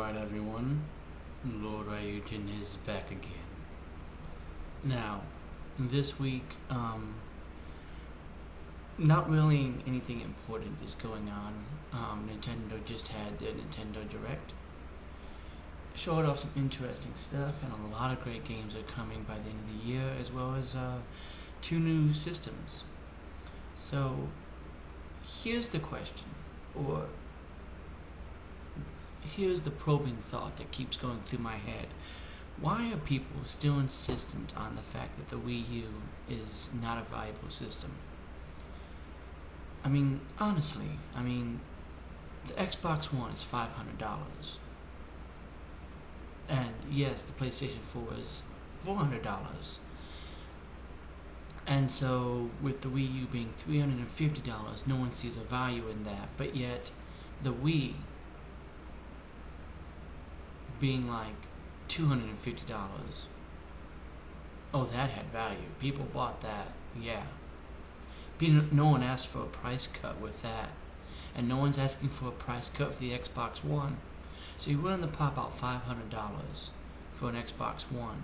Alright everyone, Lord Ryujin is back again. Now, this week, not really anything important is going on. Nintendo just had their Nintendo Direct. Showed off some interesting stuff, and a lot of great games are coming by the end of the year, as well as 2 new systems. So, here's the question, or here's the probing thought that keeps going through my head. Why are people still insistent on the fact that the Wii U is not a viable system? I mean, honestly, the Xbox One is $500. And yes, the PlayStation 4 is $400. And so, with the Wii U being $350, no one sees a value in that. But yet, the Wii being like $250. Oh, that had value. People bought that. Yeah. No one asked for a price cut with that. And no one's asking for a price cut for the Xbox One. So you're willing to pop out $500 for an Xbox One,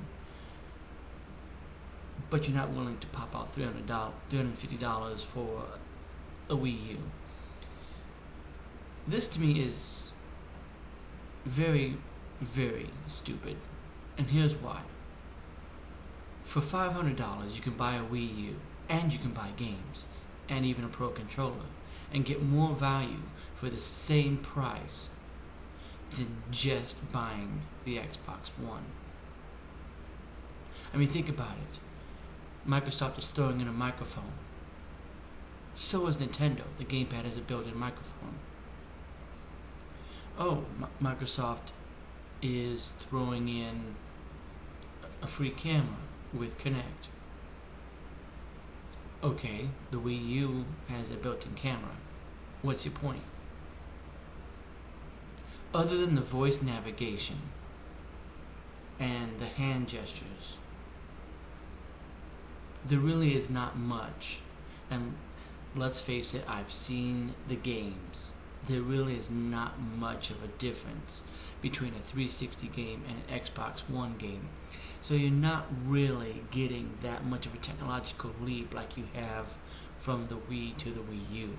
but you're not willing to pop out $350 for a Wii U. This to me is very, very stupid, and here's why. For $500 you can buy a Wii U, and you can buy games, and even a Pro Controller, and get more value for the same price than just buying the Xbox One. I mean, think about it. Microsoft is throwing in a microphone. So is Nintendo. The gamepad has a built-in microphone. Oh, Microsoft is throwing in a free camera with Kinect. Okay, the Wii U has a built-in camera. What's your point? Other than the voice navigation and the hand gestures, there really is not much. And let's face it, I've seen the games. There really is not much of a difference between a 360 game and an Xbox One game. So you're not really getting that much of a technological leap like you have from the Wii to the Wii U.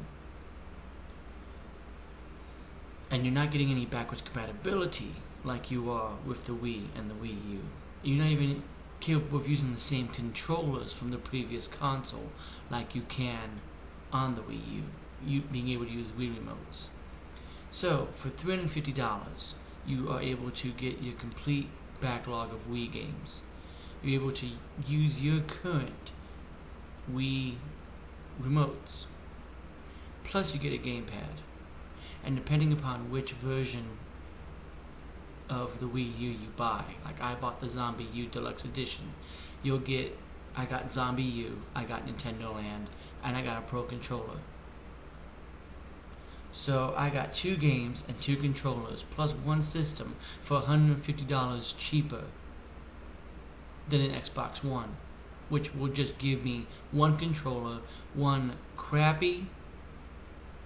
And you're not getting any backwards compatibility like you are with the Wii and the Wii U. You're not even capable of using the same controllers from the previous console like you can on the Wii U. You being able to use Wii remotes. So for $350, you are able to get your complete backlog of Wii games. You're able to use your current Wii remotes. Plus you get a gamepad. And depending upon which version of the Wii U you buy, like I bought the Zombie U Deluxe Edition, I got Zombie U, I got Nintendo Land, and I got a Pro Controller. So I got 2 games and 2 controllers plus 1 system for $150 cheaper than an Xbox One, which will just give me 1 controller, 1 crappy,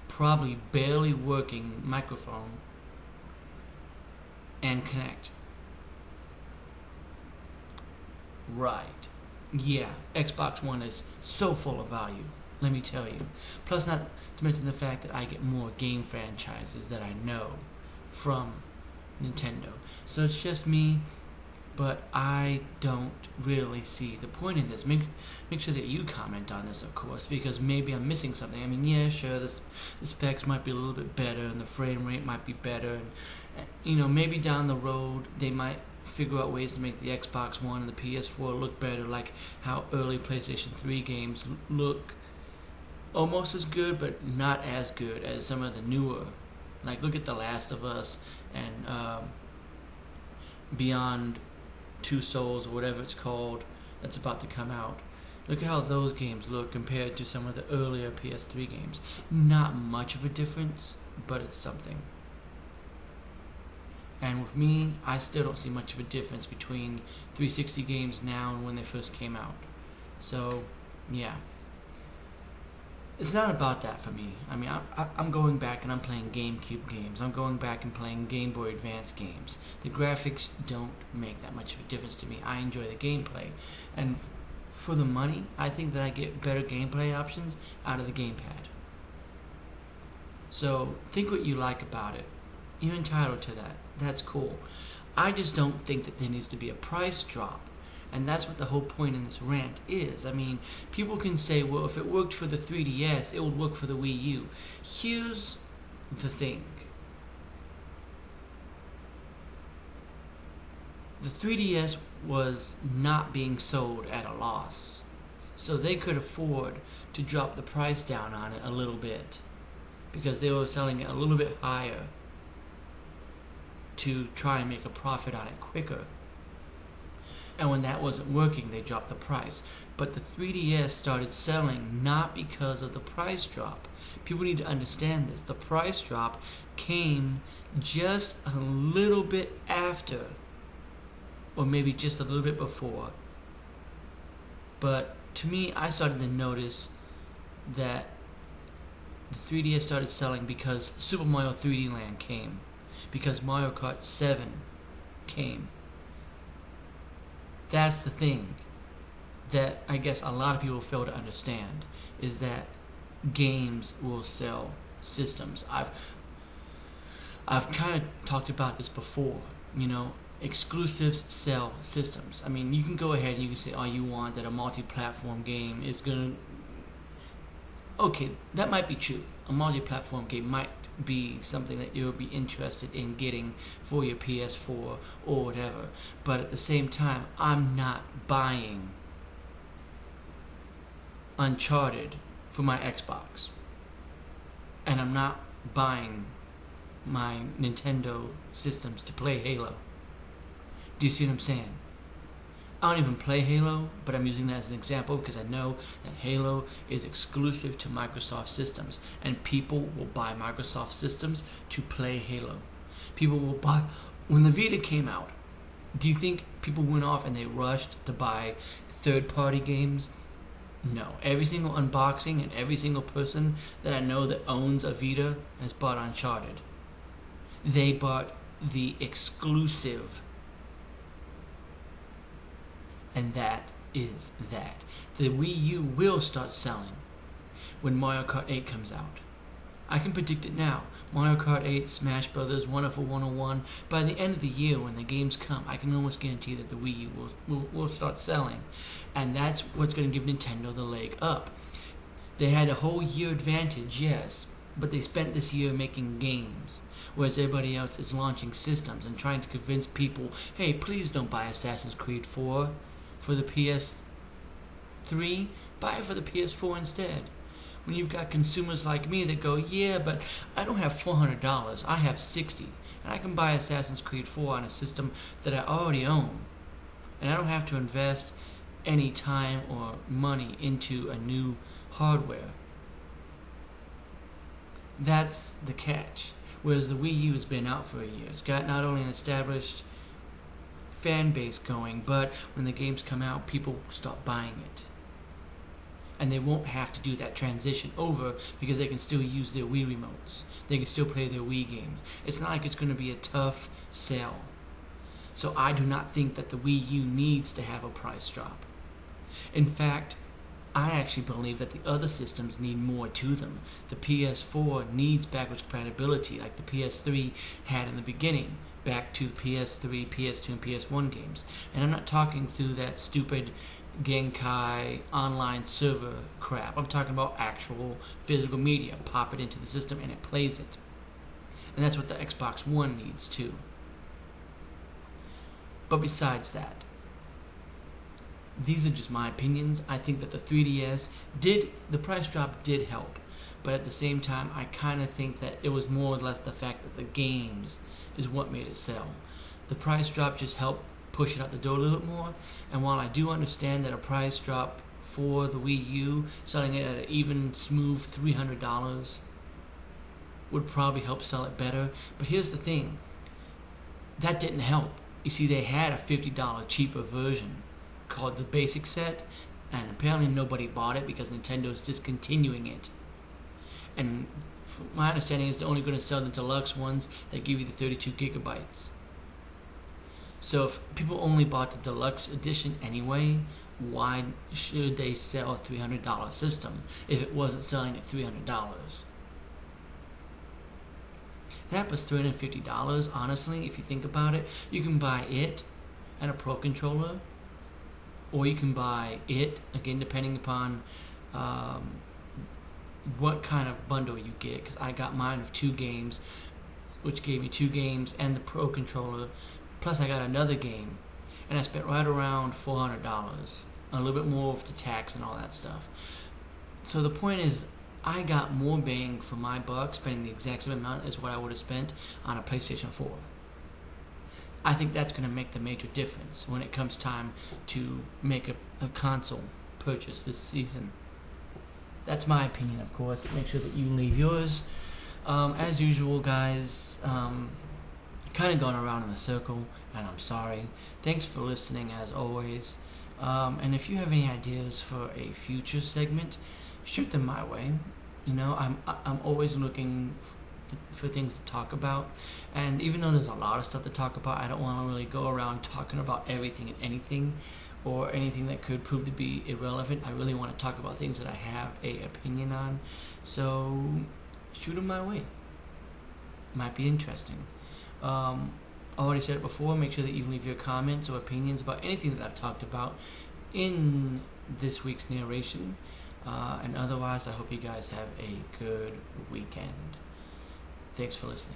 probably barely working microphone, and Kinect. Right. Yeah, Xbox One is so full of value, let me tell you. Plus, not to mention the fact that I get more game franchises that I know from Nintendo. So it's just me, but I don't really see the point in this. Make sure that you comment on this, of course, because maybe I'm missing something. I mean, yeah, sure, the specs might be a little bit better, and the frame rate might be better, and maybe down the road they might figure out ways to make the Xbox One and the PS4 look better, like how early PlayStation 3 games look almost as good, but not as good as some of the newer. Like, look at The Last of Us and Beyond Two Souls, or whatever it's called, that's about to come out. Look at how those games look compared to some of the earlier PS3 games. Not much of a difference, but it's something. And with me, I still don't see much of a difference between 360 games now and when they first came out. So, yeah. it's not about that for me. I mean, I'm going back and I'm playing GameCube games. I'm going back and playing Game Boy Advance games. The graphics don't make that much of a difference to me. I enjoy the gameplay. And for the money, I think that I get better gameplay options out of the gamepad. So think what you like about it. You're entitled to that. That's cool. I just don't think that there needs to be a price drop. And that's what the whole point in this rant is. I mean, people can say, well, if it worked for the 3DS, it would work for the Wii U. Here's the thing. The 3DS was not being sold at a loss. So they could afford to drop the price down on it a little bit, because they were selling it a little bit higher to try and make a profit on it quicker. And when that wasn't working, they dropped the price. But the 3DS started selling not because of the price drop. People need to understand this. The price drop came just a little bit after, or maybe just a little bit before. But to me, I started to notice that the 3DS started selling because Super Mario 3D Land came, because Mario Kart 7 came. That's the thing that I guess a lot of people fail to understand, is that games will sell systems. I've kind of talked about this before, you know. Exclusives sell systems. I mean, you can go ahead and you can say all you want that a multi-platform game is gonna. Okay, that might be true. A multi-platform game might be something that you'll be interested in getting for your PS4 or whatever. But at the same time, I'm not buying Uncharted for my Xbox. And I'm not buying my Nintendo systems to play Halo. Do you see what I'm saying? I don't even play Halo, but I'm using that as an example because I know that Halo is exclusive to Microsoft systems, and people will buy Microsoft systems to play Halo. People will buy. When the Vita came out, do you think people went off and they rushed to buy third-party games? No. Every single unboxing and every single person that I know that owns a Vita has bought Uncharted. They bought the exclusive. And that is that. The Wii U will start selling when Mario Kart 8 comes out. I can predict it now. Mario Kart 8, Smash Brothers, Wonderful 101. By the end of the year, when the games come, I can almost guarantee that the Wii U will start selling. And that's what's going to give Nintendo the leg up. They had a whole year advantage, yes, but they spent this year making games, whereas everybody else is launching systems and trying to convince people, hey, please don't buy Assassin's Creed 4 for the PS3, buy it for the PS4 instead. When you've got consumers like me that go, yeah, but I don't have $400, I have $60, and I can buy Assassin's Creed 4 on a system that I already own, and I don't have to invest any time or money into a new hardware. That's the catch. Whereas the Wii U has been out for a year. It's got not only an established fan base going, but when the games come out, people stop buying it. And they won't have to do that transition over because they can still use their Wii remotes. They can still play their Wii games. It's not like it's going to be a tough sell. So I do not think that the Wii U needs to have a price drop. In fact, I actually believe that the other systems need more to them. The PS4 needs backwards compatibility like the PS3 had in the beginning, back to the PS3, PS2, and PS1 games. And I'm not talking through that stupid Genkai online server crap. I'm talking about actual physical media. Pop it into the system and it plays it. And that's what the Xbox One needs too. But besides that, these are just my opinions. I think that the 3DS the price drop did help. But at the same time, I kind of think that it was more or less the fact that the games is what made it sell. The price drop just helped push it out the door a little bit more. And while I do understand that a price drop for the Wii U, selling it at an even smooth $300, would probably help sell it better. But here's the thing. That didn't help. You see, they had a $50 cheaper version called the basic set, and apparently nobody bought it because Nintendo's discontinuing it. And my understanding is they're only going to sell the deluxe ones that give you the 32 gigabytes. So if people only bought the deluxe edition anyway, why should they sell a $300 system if it wasn't selling at $300? That was $350. Honestly, if you think about it, you can buy it and a Pro controller, or you can buy it, again depending upon what kind of bundle you get, because I got mine of 2 games, which gave me 2 games and the Pro controller, plus I got another game, and I spent right around $400, a little bit more with the tax and all that stuff. So the point is, I got more bang for my buck spending the exact same amount as what I would have spent on a PlayStation 4. I think that's going to make the major difference when it comes time to make a console purchase this season. That's my opinion, of course. Make sure that you leave yours. As usual, guys, kind of gone around in a circle, and I'm sorry. Thanks for listening, as always. And if you have any ideas for a future segment, shoot them my way. You know, I'm always looking for things to talk about, and even though there's a lot of stuff to talk about, I don't want to really go around talking about everything and anything, or anything that could prove to be irrelevant. I really want to talk about things that I have a opinion on. So shoot them my way. Might be interesting. I already said it before, make sure that you leave your comments or opinions about anything that I've talked about in this week's narration. And otherwise, I hope you guys have a good weekend. Thanks for listening.